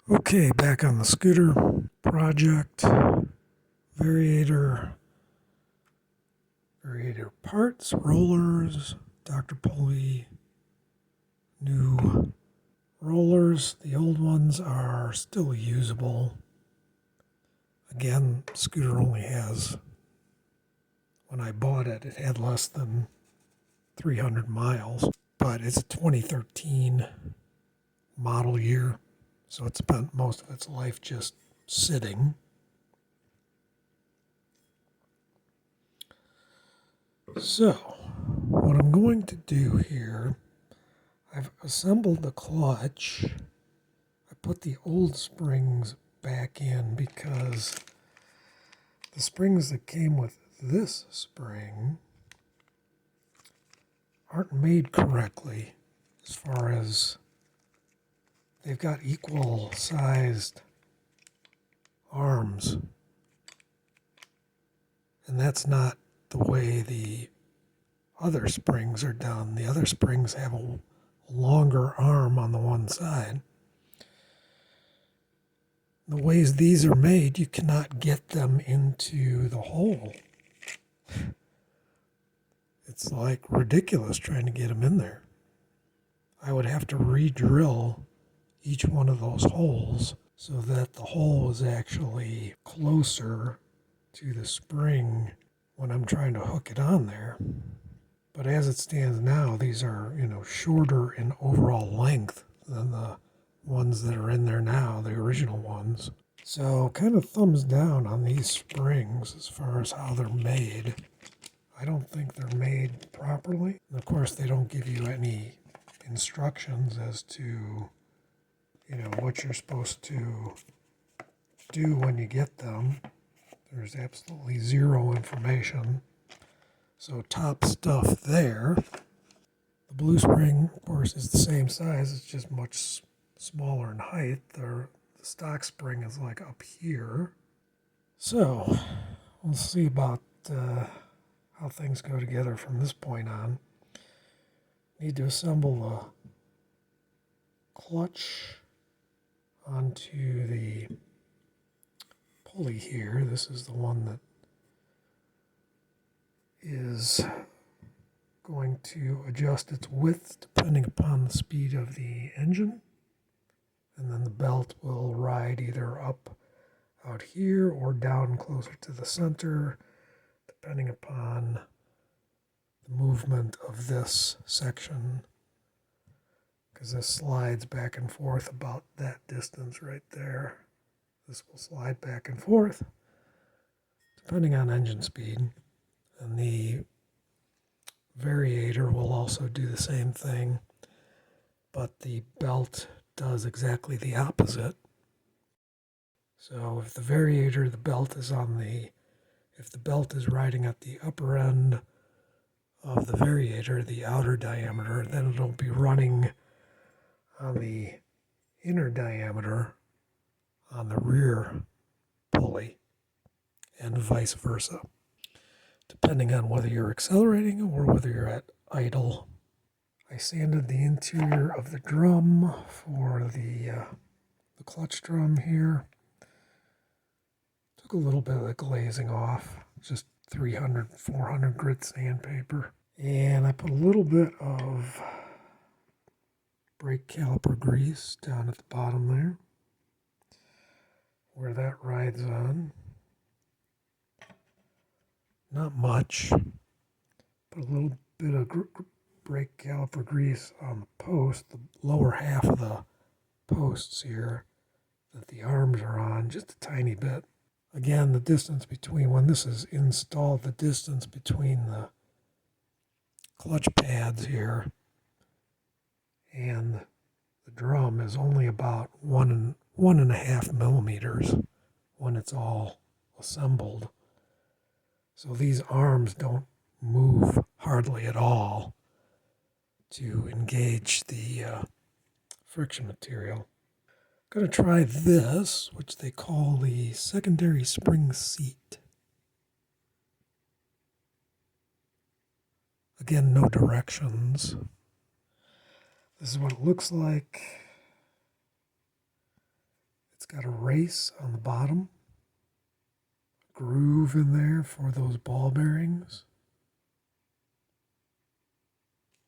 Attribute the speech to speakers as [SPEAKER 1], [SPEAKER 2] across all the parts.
[SPEAKER 1] Okay, back on the scooter project. Variator parts, rollers, Dr. Pulley, new rollers. The old ones are still usable. Again, scooter only has, when I bought it, it had less than 300 miles, but it's a 2013 model year, so it spent most of its life just sitting. So, what I'm going to do here, I've assembled the clutch. I put the old springs back in because the springs that came with this spring aren't made correctly as far as they've got equal sized arms, and that's not the way the other springs are done. The other springs have a longer arm on the one side. The ways these are made, you cannot get them into the hole. It's like ridiculous trying to get them in there. I would have to re-drill each one of those holes so that the hole is actually closer to the spring when I'm trying to hook it on there. But as it stands now, these are, shorter in overall length than the ones that are in there now, the original ones. So kind of thumbs down on these springs as far as how they're made. I don't think they're made properly. And of course, they don't give you any instructions as to, what you're supposed to do when you get them. There's absolutely zero information. So top stuff there. The blue spring, of course, is the same size. It's just much smaller in height. The stock spring is like up here. So we'll see about how things go together from this point on. Need to assemble a clutch onto the pulley here. This is the one that is going to adjust its width depending upon the speed of the engine. And then the belt will ride either up out here or down closer to the center, depending upon the movement of this section, because this slides back and forth about that distance right there. This will slide back and forth depending on engine speed, and the variator will also do the same thing, but the belt does exactly the opposite. So if the variator, the belt is if the belt is riding at the upper end of the variator, the outer diameter, then it'll be running on the inner diameter on the rear pulley, and vice versa, depending on whether you're accelerating or whether you're at idle. I sanded the interior of the drum for the clutch drum here. Took a little bit of the glazing off, just 300, 400 grit sandpaper. And I put a little bit of brake caliper grease down at the bottom there, where that rides on. Not much. Put a little bit of brake caliper grease on the post, the lower half of the posts here that the arms are on, just a tiny bit. Again, the distance between, when this is installed, the distance between the clutch pads here and the drum is only about 1.5 millimeters when it's all assembled. So these arms don't move hardly at all to engage the friction material. I'm going to try this, which they call the secondary spring seat. Again, no directions. This is what it looks like. It's got a race on the bottom, a groove in there for those ball bearings.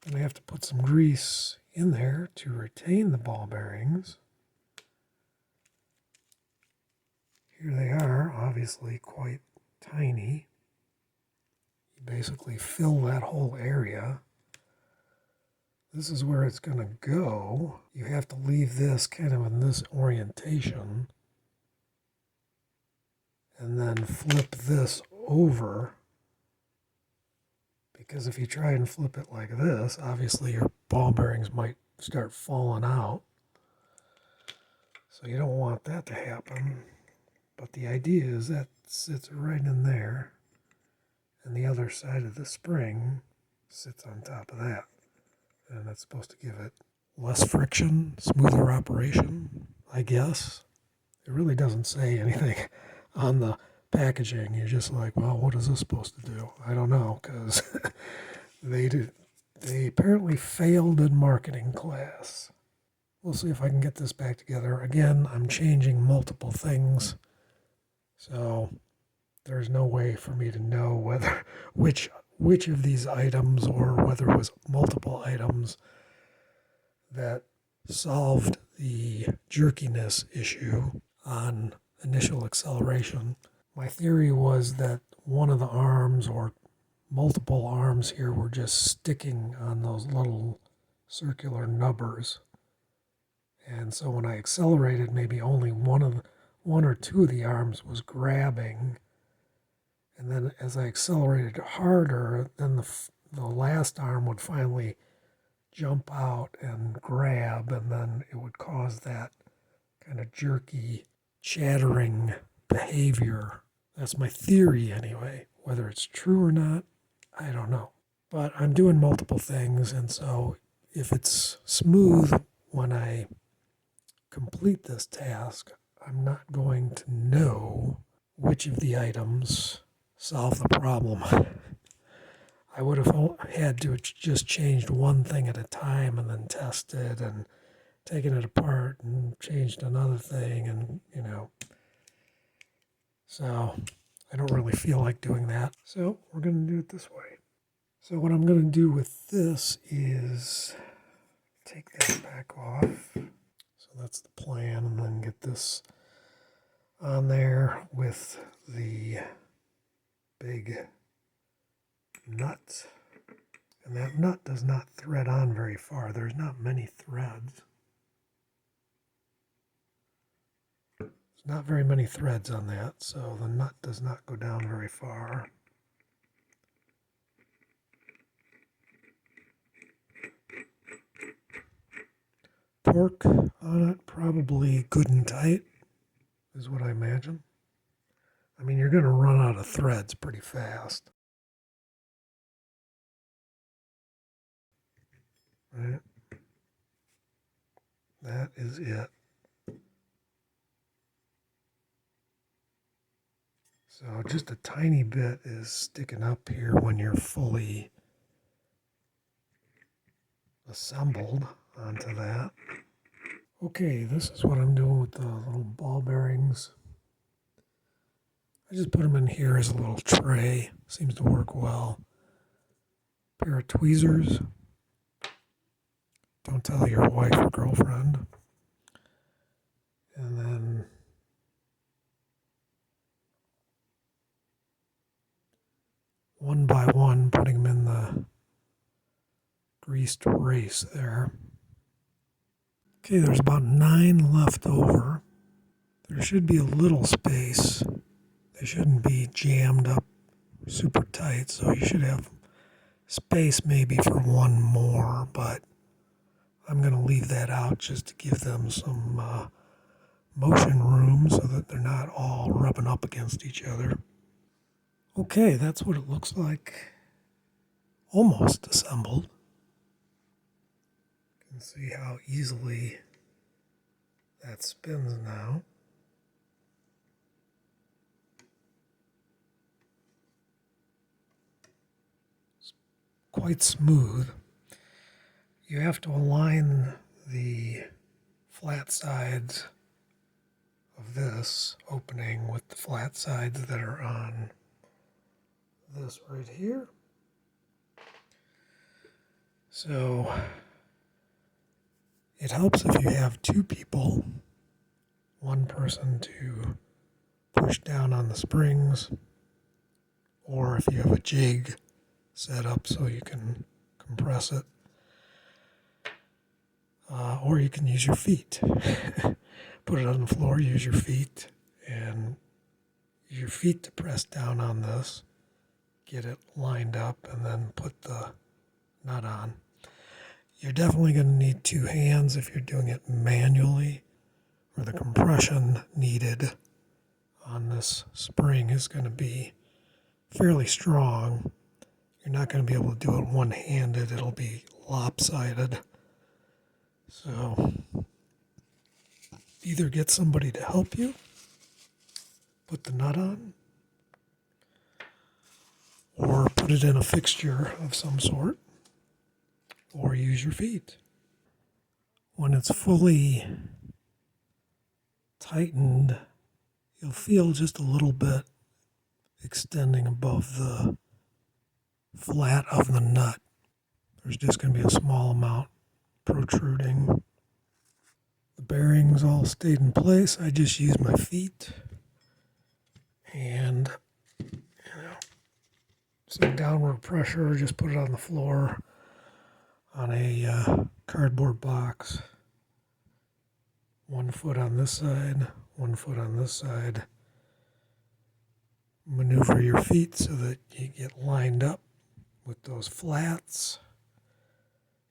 [SPEAKER 1] Then I have to put some grease in there to retain the ball bearings. Here they are, obviously quite tiny. You basically fill that whole area. This is where it's going to go. You have to leave this kind of in this orientation and then flip this over, because if you try and flip it like this, obviously your ball bearings might start falling out. So you don't want that to happen. But the idea is that sits right in there, and the other side of the spring sits on top of that. And that's supposed to give it less friction, smoother operation, I guess. It really doesn't say anything on the packaging. You're just like, well, what is this supposed to do? I don't know, because they apparently failed in marketing class. We'll see if I can get this back together. Again, I'm changing multiple things, so there's no way for me to know whether which of these items, or whether it was multiple items that solved the jerkiness issue on initial acceleration. My theory was that one of the arms or multiple arms here were just sticking on those little circular nubbers. And so when I accelerated, maybe only one or two of the arms was grabbing. And then as I accelerated harder, then the last arm would finally jump out and grab, and then it would cause that kind of jerky, chattering behavior. That's my theory anyway. Whether it's true or not, I don't know. But I'm doing multiple things, and so if it's smooth when I complete this task, I'm not going to know which of the items solve the problem. I would have had to just changed one thing at a time and then tested and taken it apart and changed another thing, and so I don't really feel like doing that. So we're going to do it this way. So what I'm going to do with this is take that back off. So that's the plan, and then get this on there with the big nut. And that nut does not thread on very far. There's not many threads. There's not very many threads on that, so the nut does not go down very far. Torque on it, probably good and tight, is what I imagine. I mean, you're going to run out of threads pretty fast. Right? That is it. So just a tiny bit is sticking up here when you're fully assembled onto that. Okay, this is what I'm doing with the little ball bearings. I just put them in here as a little tray. Seems to work well. Pair of tweezers. Don't tell your wife or girlfriend. And then one by one, putting them in the greased race there. Okay, there's about 9 left over. There should be a little space. They shouldn't be jammed up super tight, so you should have space maybe for one more, but I'm going to leave that out just to give them some motion room so that they're not all rubbing up against each other. Okay, that's what it looks like almost assembled. You can see how easily that spins now. It's quite smooth. You have to align the flat sides of this opening with the flat sides that are on this right here. So it helps if you have two people, one person to push down on the springs, or if you have a jig set up so you can compress it, or you can use your feet. Put it on the floor, use your feet, and use your feet to press down on this, get it lined up, and then put the nut on. You're definitely going to need two hands if you're doing it manually, or the compression needed on this spring is going to be fairly strong. You're not going to be able to do it one-handed. It'll be lopsided. So either get somebody to help you put the nut on, or put it in a fixture of some sort, or use your feet. When it's fully tightened, you'll feel just a little bit extending above the flat of the nut. There's just going to be a small amount protruding. The bearings all stayed in place. I just used my feet and some downward pressure. Just put it on the floor on a cardboard box. 1 foot on this side, 1 foot on this side. Maneuver your feet so that you get lined up with those flats.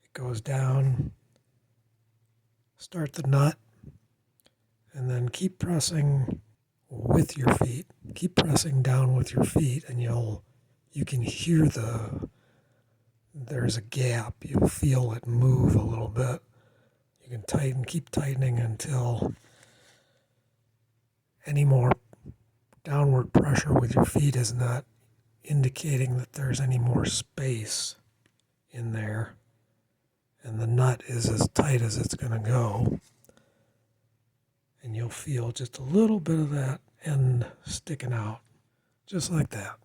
[SPEAKER 1] It goes down. Start the nut, and then keep pressing with your feet. Keep pressing down with your feet, and you can hear there's a gap. You'll feel it move a little bit. You can keep tightening until any more downward pressure with your feet is not indicating that there's any more space in there. And the nut is as tight as it's going to go. And you'll feel just a little bit of that end sticking out, just like that.